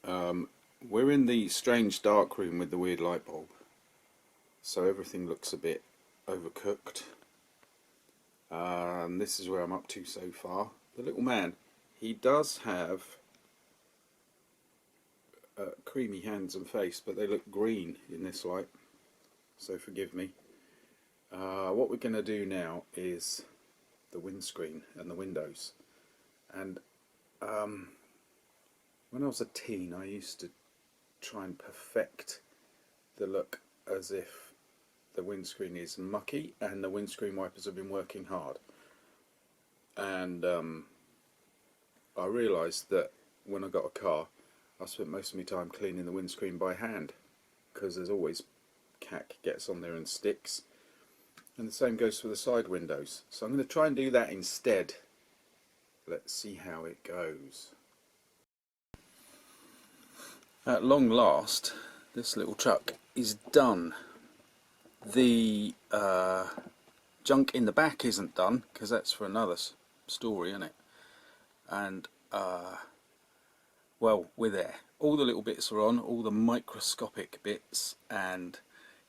We're in the strange dark room with the weird light bulb, so everything looks a bit overcooked. This is where I'm up to so far. The little man, he does have creamy hands and face, but they look green in this light, so forgive me. What we're going to do now is the windscreen and the windows. And when I was a teen, I used to try and perfect the look as if the windscreen is mucky and the windscreen wipers have been working hard. And I realised that when I got a car, I spent most of my time cleaning the windscreen by hand, because there's always cack gets on there and sticks. And the same goes for the side windows. So I'm going to try and do that instead. Let's see how it goes. At long last, this little truck is done. The junk in the back isn't done, because that's for another story, isn't it? And well, we're there. All the little bits are on, all the microscopic bits, and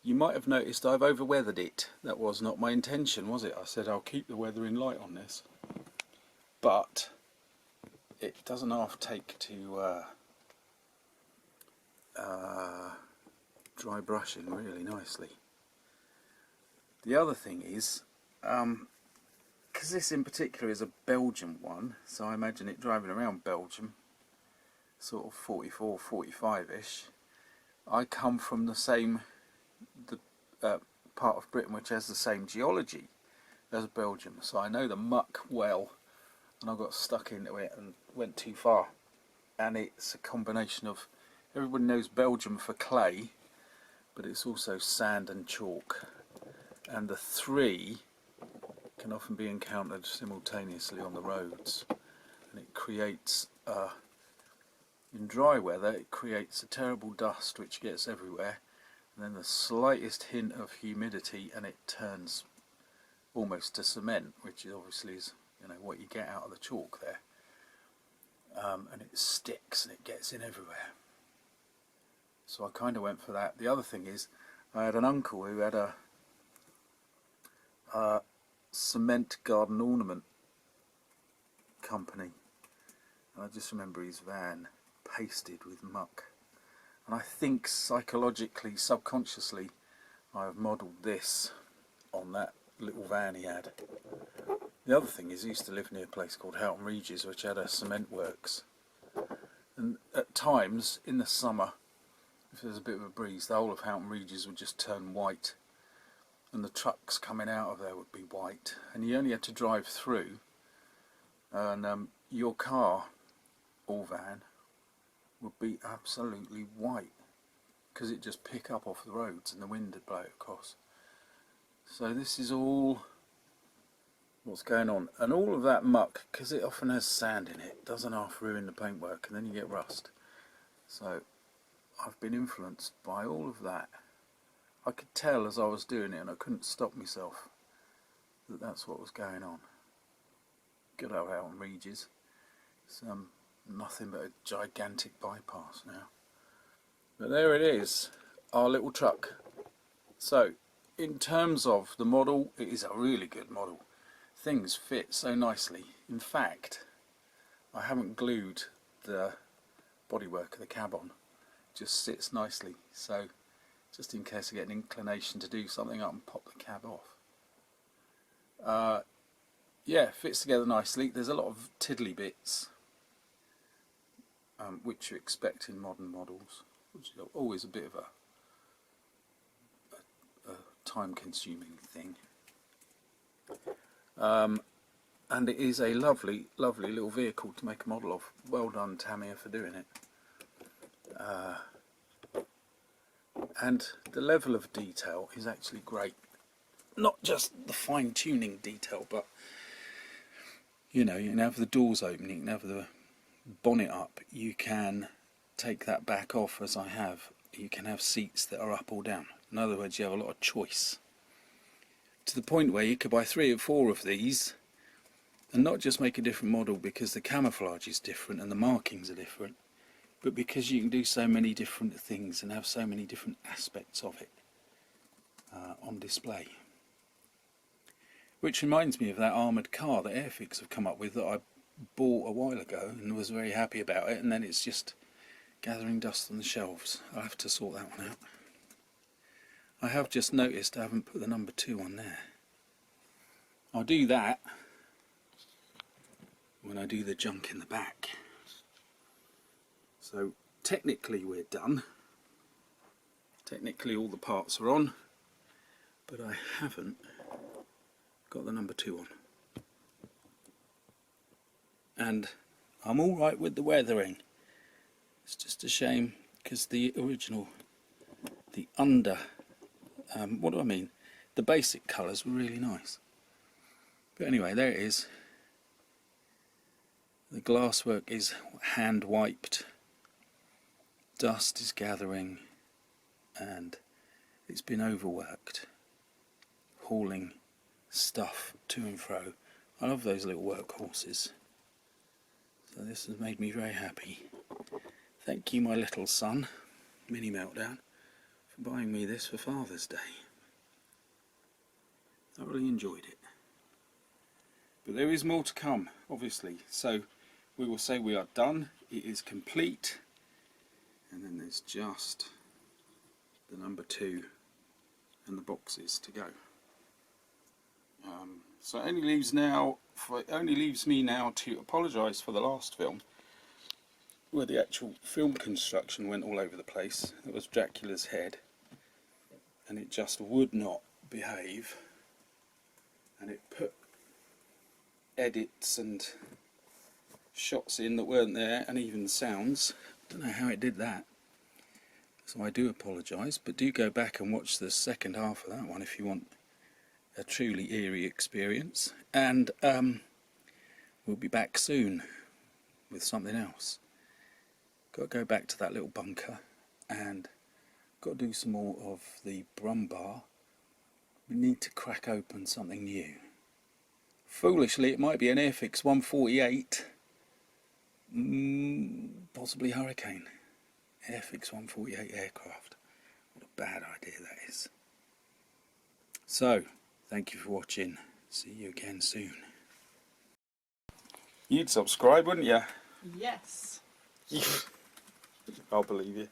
you might have noticed I've over-weathered it. That was not my intention, was it? I said I'll keep the weathering light on this, but it doesn't half take to dry brushing really nicely. The other thing is, because this in particular is a Belgian one, so I imagine it driving around Belgium, sort of 44, 45-ish. I come from the same part of Britain which has the same geology as Belgium, so I know the muck well, and I got stuck into it and went too far. And it's a combination of, everybody knows Belgium for clay, but it's also sand and chalk, and the three can often be encountered simultaneously on the roads, and it creates in dry weather it creates a terrible dust which gets everywhere, and then the slightest hint of humidity and it turns almost to cement, which obviously is, you know, what you get out of the chalk there, and it sticks and it gets in everywhere. So I kind of went for that. The other thing is, I had an uncle who had a cement garden ornament company, and I just remember his van pasted with muck, and I think psychologically, subconsciously, I have modelled this on that little van he had. The other thing is, he used to live near a place called Houghton Regis, which had a cement works, and at times in the summer, if there's a bit of a breeze, the whole of Houghton Regis would just turn white, and the trucks coming out of there would be white, and you only had to drive through, and your car or van would be absolutely white, because it just pick up off the roads and the wind would blow it across. So this is all what's going on, and all of that muck, because it often has sand in it, doesn't half ruin the paintwork, and then you get rust. So I've been influenced by all of that. I could tell as I was doing it, and I couldn't stop myself, that that's what was going on. Good old Houghton Regis. It's nothing but a gigantic bypass now. But there it is, our little truck. So, in terms of the model, it is a really good model. Things fit so nicely. In fact, I haven't glued the bodywork of the cab on. It just sits nicely. So, just in case I get an inclination to do something, I can pop the cab off. Yeah, fits together nicely. There's a lot of tiddly bits, which you expect in modern models, which is always a bit of a time-consuming thing. And it is a lovely, lovely little vehicle to make a model of. Well done, Tamia, for doing it. And the level of detail is actually great. Not just the fine-tuning detail, but you know, you can have the doors open, you can have the bonnet up, you can take that back off as I have, you can have seats that are up or down. In other words, you have a lot of choice. To the point where you could buy 3 or 4 of these and not just make a different model because the camouflage is different and the markings are different. but because you can do so many different things and have so many different aspects of it on display. Which reminds me of that armoured car that Airfix have come up with that I bought a while ago and was very happy about it, and then it's just gathering dust on the shelves. I'll have to sort that one out. I have just noticed I haven't put the number 2 on there. I'll do that when I do the junk in the back. So technically we're done. Technically all the parts are on, but I haven't got the number 2 on. And I'm alright with the weathering. It's just a shame because the original, the what do I mean? The basic colours were really nice. But anyway, there it is. The glasswork is hand wiped. Dust is gathering and it's been overworked. Hauling stuff to and fro. I love those little workhorses. So this has made me very happy. Thank you, my little son, Mini Meltdown, for buying me this for Father's Day. I really enjoyed it. But there is more to come, obviously. So we will say we are done. It is complete. And then there's just the number 2 and the boxes to go. So it only leaves me now to apologise for the last film, where the actual film construction went all over the place. It was Dracula's head, and it just would not behave, and it put edits and shots in that weren't there, and even sounds. Don't know how it did that. So I do apologise, but do go back and watch the second half of that one if you want a truly eerie experience. And we'll be back soon with something else. Got to go back to that little bunker and got to do some more of the Brum Bar. We need to crack open something new. Foolishly, it might be an Airfix 148, possibly Hurricane. Airfix 148 aircraft. What a bad idea that is. So, thank you for watching. See you again soon. You'd subscribe, wouldn't you? Yes. I'll believe you.